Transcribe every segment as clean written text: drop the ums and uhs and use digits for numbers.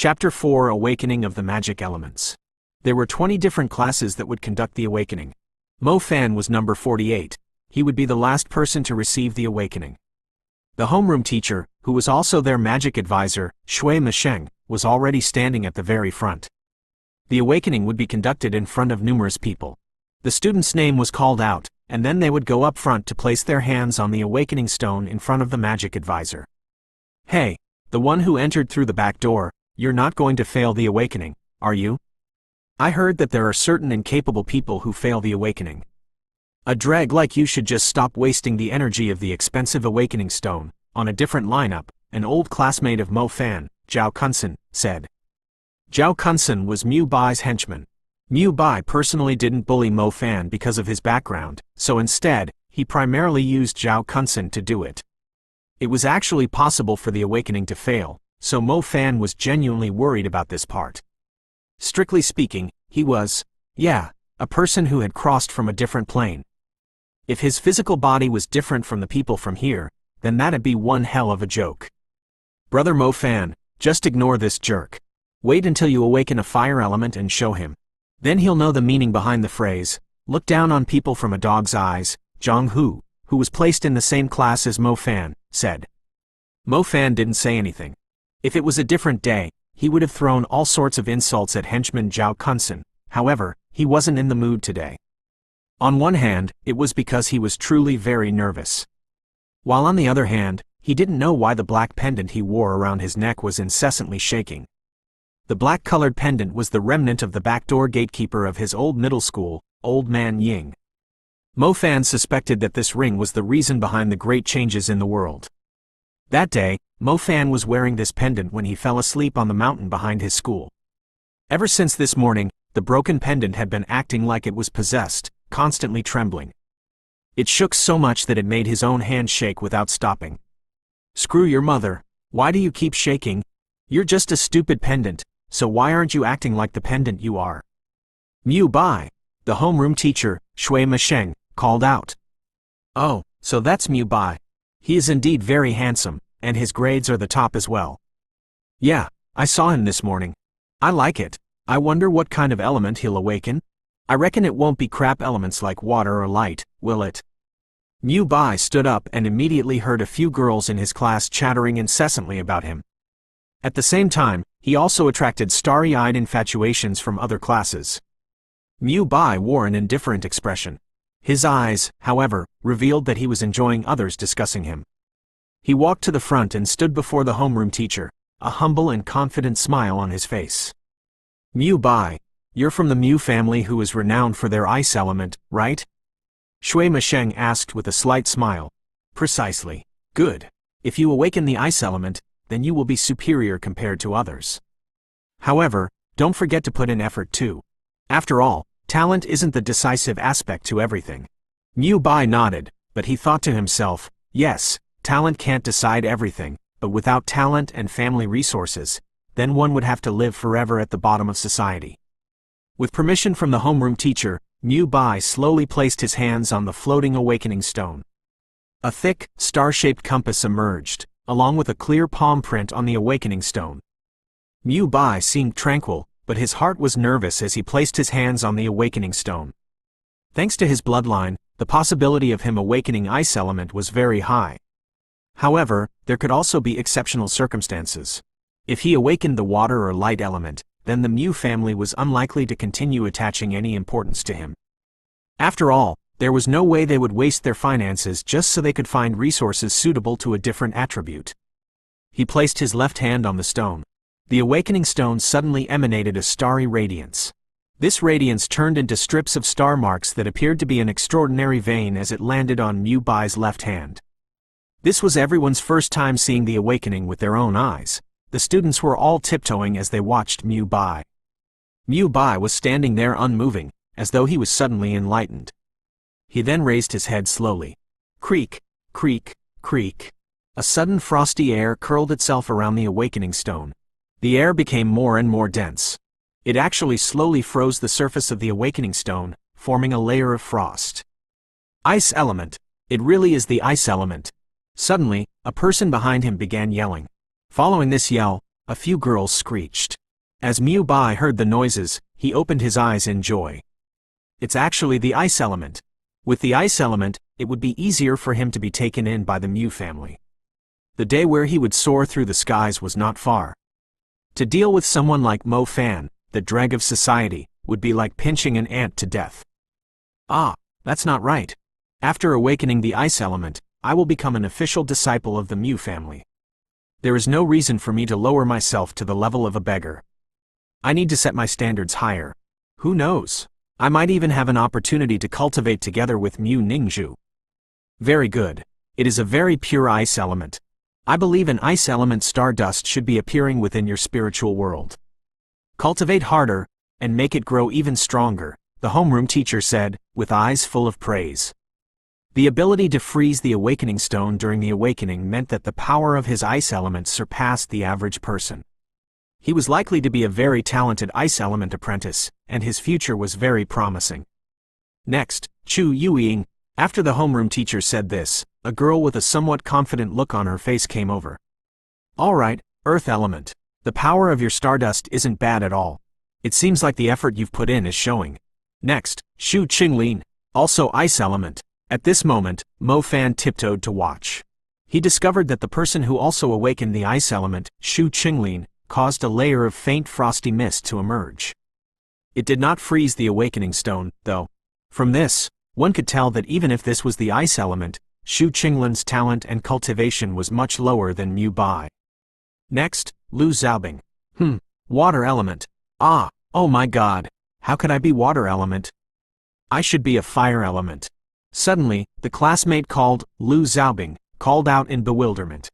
Chapter 4: Awakening of the Magic Elements. There were 20 different classes that would conduct the awakening. Mo Fan was number 48. He would be the last person to receive the awakening. The homeroom teacher, who was also their magic advisor, Shui Masheng, was already standing at the very front. The awakening would be conducted in front of numerous people. The student's name was called out, and then they would go up front to place their hands on the awakening stone in front of the magic advisor. "Hey, the one who entered through the back door, you're not going to fail the awakening, are you? I heard that there are certain incapable people who fail the awakening. A dreg like you should just stop wasting the energy of the expensive awakening stone." On a different lineup, an old classmate of Mo Fan, Zhao Kunsen, said. Zhao Kunsen was Mu Bai's henchman. Mu Bai personally didn't bully Mo Fan because of his background, so instead, he primarily used Zhao Kunsen to do it. It was actually possible for the awakening to fail, so Mo Fan was genuinely worried about this part. Strictly speaking, he was, a person who had crossed from a different plane. If his physical body was different from the people from here, then that'd be one hell of a joke. Brother Mo Fan, just ignore this jerk. Wait until you awaken a fire element and show him. Then he'll know the meaning behind the phrase, "Look down on people from a dog's eyes." Zhang Hu, who was placed in the same class as Mo Fan, said. Mo Fan didn't say anything. If it was a different day, he would have thrown all sorts of insults at henchman Zhao Kunsen. However, he wasn't in the mood today. On one hand, it was because he was truly very nervous. While on the other hand, he didn't know why the black pendant he wore around his neck was incessantly shaking. The black-colored pendant was the remnant of the backdoor gatekeeper of his old middle school, Old Man Ying. Mo Fan suspected that this ring was the reason behind the great changes in the world. That day, Mo Fan was wearing this pendant when he fell asleep on the mountain behind his school. Ever since this morning, the broken pendant had been acting like it was possessed, constantly trembling. It shook so much that it made his own hand shake without stopping. "Screw your mother, why do you keep shaking? You're just a stupid pendant, so why aren't you acting like the pendant you are?" Mu Bai, the homeroom teacher, Shui Masheng, called out. "Oh, so that's Mu Bai. He is indeed very handsome, and his grades are the top as well. Yeah, I saw him this morning. I like it. I wonder what kind of element he'll awaken? I reckon it won't be crap elements like water or light, will it?" Mu Bai stood up and immediately heard a few girls in his class chattering incessantly about him. At the same time, he also attracted starry-eyed infatuations from other classes. Mu Bai wore an indifferent expression. His eyes, however, revealed that he was enjoying others discussing him. He walked to the front and stood before the homeroom teacher, a humble and confident smile on his face. "Mu Bai, you're from the Mu family who is renowned for their ice element, right?" Shui Masheng asked with a slight smile. "Precisely. Good. If you awaken the ice element, then you will be superior compared to others. However, don't forget to put in effort too. After all, talent isn't the decisive aspect to everything." Mu Bai nodded, but he thought to himself, yes, talent can't decide everything, but without talent and family resources, then one would have to live forever at the bottom of society. With permission from the homeroom teacher, Mu Bai slowly placed his hands on the floating awakening stone. A thick, star-shaped compass emerged, along with a clear palm print on the awakening stone. Mu Bai seemed tranquil, but his heart was nervous as he placed his hands on the awakening stone. Thanks to his bloodline, the possibility of him awakening ice element was very high. However, there could also be exceptional circumstances. If he awakened the water or light element, then the Mu family was unlikely to continue attaching any importance to him. After all, there was no way they would waste their finances just so they could find resources suitable to a different attribute. He placed his left hand on the stone. The awakening stone suddenly emanated a starry radiance. This radiance turned into strips of star marks that appeared to be an extraordinary vein as it landed on Mu Bai's left hand. This was everyone's first time seeing the awakening with their own eyes. The students were all tiptoeing as they watched Mu Bai. Mu Bai was standing there unmoving, as though he was suddenly enlightened. He then raised his head slowly. Creak, creak, creak. A sudden frosty air curled itself around the awakening stone. The air became more and more dense. It actually slowly froze the surface of the awakening stone, forming a layer of frost. Ice element. It really is the ice element. Suddenly, a person behind him began yelling. Following this yell, A few girls screeched. As Mu Bai heard the noises, he opened his eyes in joy. It's actually the ice element. With the ice element, it would be easier for him to be taken in by the Mu family. The day where he would soar through the skies was not far. To deal with someone like Mo Fan, the dreg of society, would be like pinching an ant to death. Ah, that's not right. After awakening the ice element, I will become an official disciple of the Mu family. There is no reason for me to lower myself to the level of a beggar. I need to set my standards higher. Who knows? I might even have an opportunity to cultivate together with Mu Ningzhu. Very good. It is a very pure ice element. I believe an ice element stardust should be appearing within your spiritual world. Cultivate harder, and make it grow even stronger, the homeroom teacher said, with eyes full of praise. The ability to freeze the awakening stone during the awakening meant that the power of his ice element surpassed the average person. He was likely to be a very talented ice element apprentice, and his future was very promising. Next, Chu Yueying. After the homeroom teacher said this, a girl with a somewhat confident look on her face came over. All right, earth element. The power of your stardust isn't bad at all. It seems like the effort you've put in is showing. Next, Shu Qinglin, also ice element. At this moment, Mo Fan tiptoed to watch. He discovered that the person who also awakened the ice element, Shu Qinglin, caused a layer of faint frosty mist to emerge. It did not freeze the awakening stone, though. From this, one could tell that even if this was the ice element, Shu Qinglin's talent and cultivation was much lower than Mu Bai. Next, Lu Xiaobing. Water element. Ah, oh my god. How could I be water element? I should be a fire element. Suddenly, the classmate called Lu Xiaobing called out in bewilderment.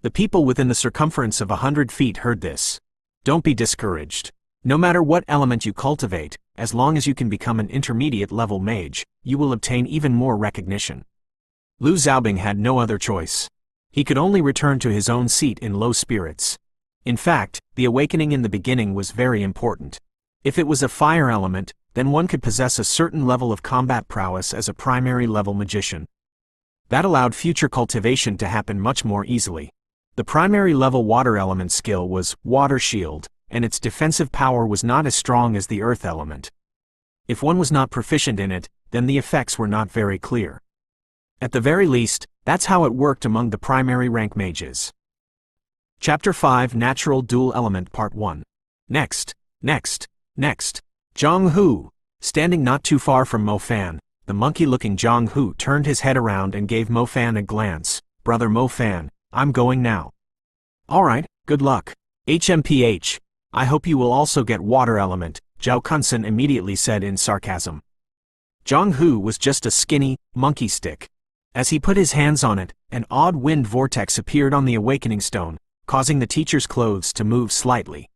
The people within the circumference of 100 feet heard this. Don't be discouraged. No matter what element you cultivate, as long as you can become an intermediate level mage, you will obtain even more recognition. Lu Xiaobing had no other choice. He could only return to his own seat in low spirits. In fact, the awakening in the beginning was very important. If it was a fire element, then one could possess a certain level of combat prowess as a primary level magician. That allowed future cultivation to happen much more easily. The primary level water element skill was Water Shield, and its defensive power was not as strong as the earth element. If one was not proficient in it, then the effects were not very clear. At the very least, that's how it worked among the primary rank mages. Chapter 5 Natural Dual Element Part 1. Next. Zhang Hu. Standing not too far from Mo Fan, the monkey-looking Zhang Hu turned his head around and gave Mo Fan a glance. Brother Mo Fan, I'm going now. Alright, good luck. HMPH. I hope you will also get water element, Zhao Kunsen immediately said in sarcasm. Zhang Hu was just a skinny, monkey stick. As he put his hands on it, an odd wind vortex appeared on the awakening stone, causing the teacher's clothes to move slightly.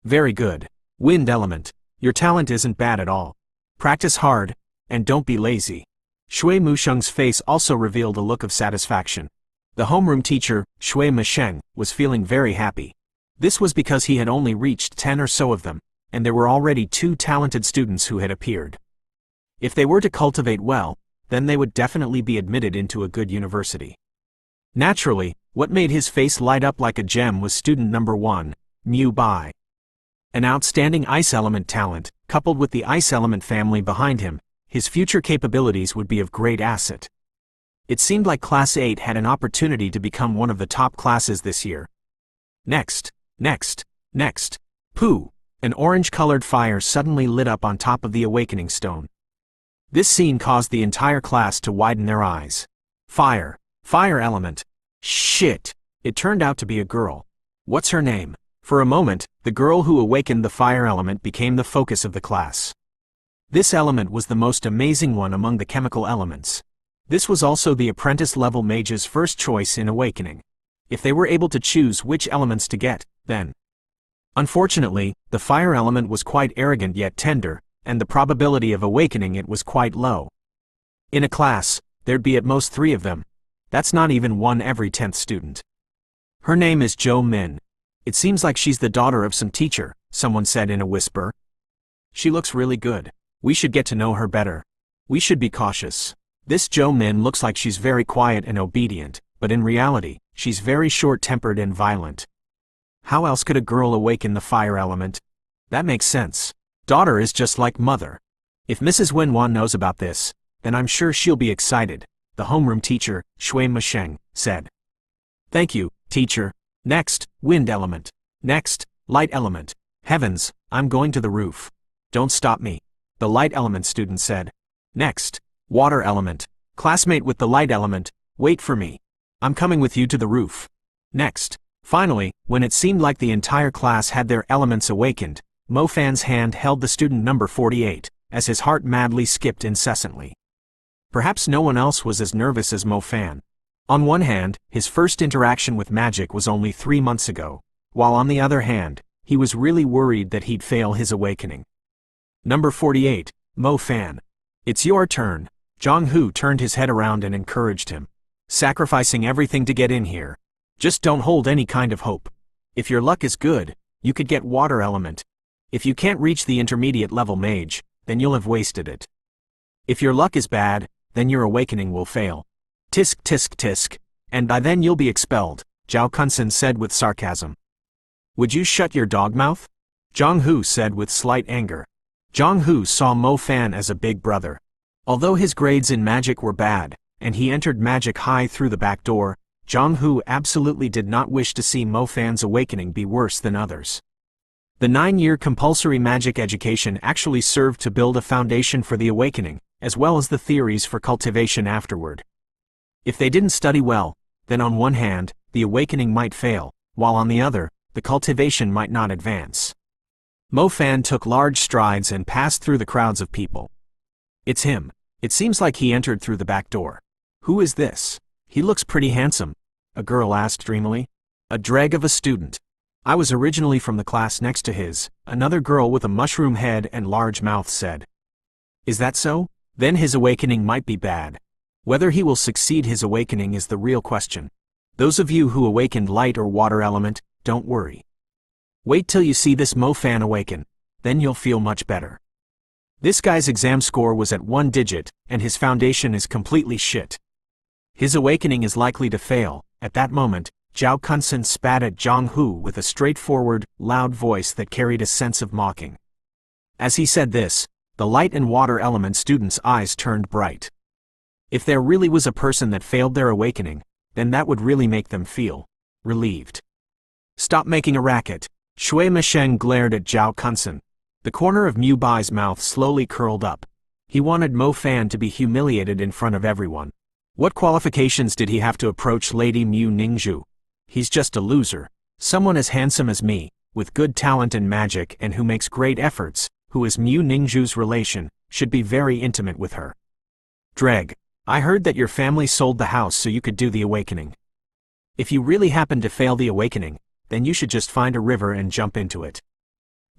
Very good. Wind element. Your talent isn't bad at all. Practice hard, and don't be lazy. Shui Musheng's face also revealed a look of satisfaction. The homeroom teacher, Shui Musheng, was feeling very happy. This was because he had only reached 10 or so of them, and there were already 2 talented students who had appeared. If they were to cultivate well, then they would definitely be admitted into a good university. Naturally, what made his face light up like a gem was student number 1, Mu Bai. An outstanding ice element talent, coupled with the ice element family behind him, his future capabilities would be of great asset. It seemed like Class 8 had an opportunity to become one of the top classes this year. Next. Pooh! An orange-colored fire suddenly lit up on top of the awakening stone. This scene caused the entire class to widen their eyes. Fire element. Shit! It turned out to be a girl. What's her name? For a moment, the girl who awakened the fire element became the focus of the class. This element was the most amazing one among the chemical elements. This was also the apprentice-level mage's first choice in awakening. If they were able to choose which elements to get, then. Unfortunately, the fire element was quite arrogant yet tender, and the probability of awakening it was quite low. In a class, there'd be at most 3 of them. That's not even 1 every 10th student. Her name is Zhou Min. It seems like she's the daughter of some teacher, someone said in a whisper. She looks really good. We should get to know her better. We should be cautious. This Zhou Min looks like she's very quiet and obedient, but in reality, she's very short-tempered and violent. How else could a girl awaken the fire element? That makes sense. Daughter is just like mother. If Mrs. Wenwan knows about this, then I'm sure she'll be excited, the homeroom teacher, Shui Masheng, said. Thank you, teacher. Next, wind element. Next, light element. Heavens, I'm going to the roof. Don't stop me, the light element student said. Next, water element. Classmate with the light element, wait for me. I'm coming with you to the roof. Next. Finally, when it seemed like the entire class had their elements awakened, Mo Fan's hand held the student number 48, as his heart madly skipped incessantly. Perhaps no one else was as nervous as Mo Fan. On one hand, his first interaction with magic was only 3 months ago, while on the other hand, he was really worried that he'd fail his awakening. Number 48, Mo Fan. It's your turn. Zhang Hu turned his head around and encouraged him. Sacrificing everything to get in here. Just don't hold any kind of hope. If your luck is good, you could get water element. If you can't reach the intermediate level mage, then you'll have wasted it. If your luck is bad, then your awakening will fail. Tisk tisk tisk, and by then you'll be expelled, Zhao Kunsen said with sarcasm. Would you shut your dog mouth? Zhang Hu said with slight anger. Zhang Hu saw Mo Fan as a big brother. Although his grades in magic were bad, and he entered magic high through the back door, Zhang Hu absolutely did not wish to see Mo Fan's awakening be worse than others. The 9-year compulsory magic education actually served to build a foundation for the awakening, as well as the theories for cultivation afterward. If they didn't study well, then on one hand, the awakening might fail, while on the other, the cultivation might not advance. Mo Fan took large strides and passed through the crowds of people. It's him. It seems like he entered through the back door. Who is this? He looks pretty handsome, a girl asked dreamily. A dreg of a student. I was originally from the class next to his, another girl with a mushroom head and large mouth said. Is that so? Then his awakening might be bad. Whether he will succeed his awakening is the real question. Those of you who awakened light or water element, don't worry. Wait till you see this Mo Fan awaken, then you'll feel much better. This guy's exam score was at 1 digit, and his foundation is completely shit. His awakening is likely to fail. At that moment, Zhao Kunsen spat at Zhang Hu with a straightforward, loud voice that carried a sense of mocking. As he said this, the light and water element students' eyes turned bright. If there really was a person that failed their awakening, then that would really make them feel relieved. Stop making a racket. Shui Masheng glared at Zhao Kunsen. The corner of Mu Bai's mouth slowly curled up. He wanted Mo Fan to be humiliated in front of everyone. What qualifications did he have to approach Lady Mu Ningzhu? He's just a loser. Someone as handsome as me, with good talent in magic and who makes great efforts, who is Mu Ningzhu's relation, should be very intimate with her. Dreg, I heard that your family sold the house so you could do the awakening. If you really happen to fail the awakening, then you should just find a river and jump into it.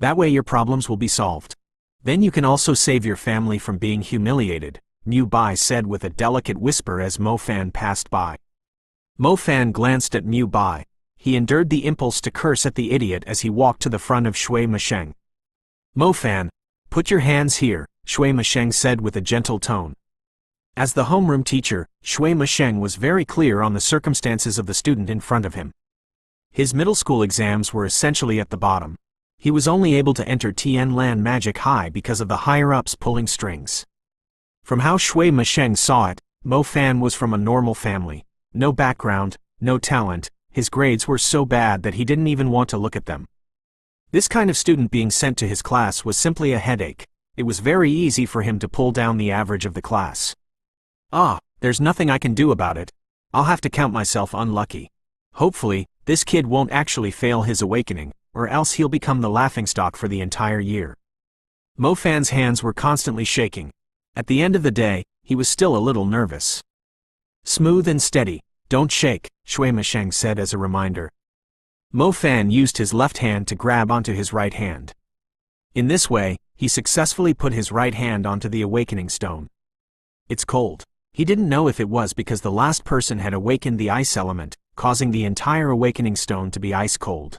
That way your problems will be solved. Then you can also save your family from being humiliated, Mu Bai said with a delicate whisper as Mo Fan passed by. Mo Fan glanced at Mu Bai. He endured the impulse to curse at the idiot as he walked to the front of Shui Masheng. Mo Fan, put your hands here, Shui Masheng said with a gentle tone. As the homeroom teacher, Shui Masheng was very clear on the circumstances of the student in front of him. His middle school exams were essentially at the bottom. He was only able to enter Tianlan Magic High because of the higher-ups pulling strings. From how Shui Masheng saw it, Mo Fan was from a normal family. No background, no talent, his grades were so bad that he didn't even want to look at them. This kind of student being sent to his class was simply a headache. It was very easy for him to pull down the average of the class. There's nothing I can do about it. I'll have to count myself unlucky. Hopefully, this kid won't actually fail his awakening, or else he'll become the laughingstock for the entire year. Mo Fan's hands were constantly shaking. At the end of the day, he was still a little nervous. Smooth and steady, don't shake, Shui Masheng said as a reminder. Mo Fan used his left hand to grab onto his right hand. In this way, he successfully put his right hand onto the awakening stone. It's cold. He didn't know if it was because the last person had awakened the ice element, causing the entire awakening stone to be ice cold.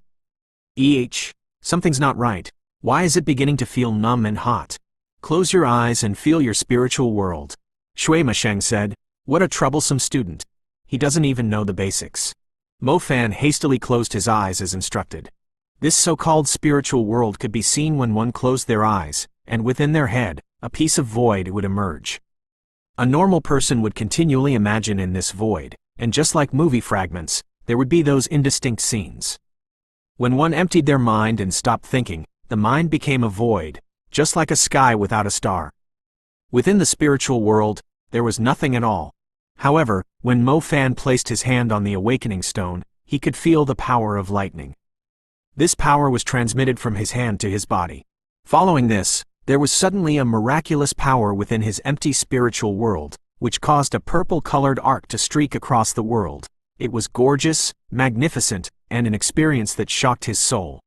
Something's not right. Why is it beginning to feel numb and hot? Close your eyes and feel your spiritual world. Shui Masheng said, what a troublesome student. He doesn't even know the basics. Mo Fan hastily closed his eyes as instructed. This so-called spiritual world could be seen when one closed their eyes, and within their head, a piece of void would emerge. A normal person would continually imagine in this void, and just like movie fragments, there would be those indistinct scenes. When one emptied their mind and stopped thinking, the mind became a void, just like a sky without a star. Within the spiritual world, there was nothing at all. However, when Mo Fan placed his hand on the awakening stone, he could feel the power of lightning. This power was transmitted from his hand to his body. Following this, there was suddenly a miraculous power within his empty spiritual world, which caused a purple-colored arc to streak across the world. It was gorgeous, magnificent, and an experience that shocked his soul.